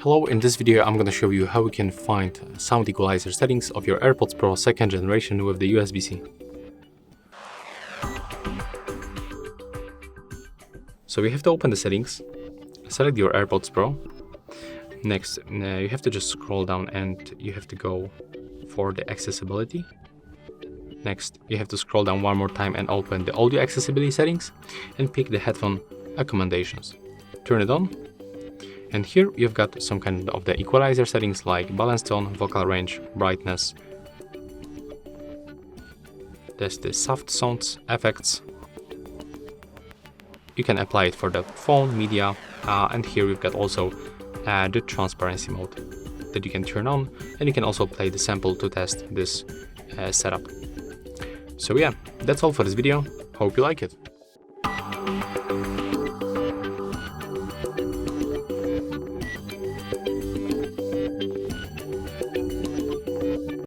Hello, in this video I'm going to show you how you can find sound equalizer settings of your AirPods Pro 2nd generation with the USB-C. So you have to open the settings, select your AirPods Pro. Next, you have to just scroll down and you have to go for the accessibility. Next, you have to scroll down one more time and open the audio accessibility settings and pick the headphone accommodations. Turn it on. And here you've got some kind of the equalizer settings like balance tone, vocal range, brightness. There's the soft sounds, effects. You can apply it for the phone, media, and here we've got also the transparency mode that you can turn on, and you can also play the sample to test this setup. So yeah, that's all for this video. Hope you like it.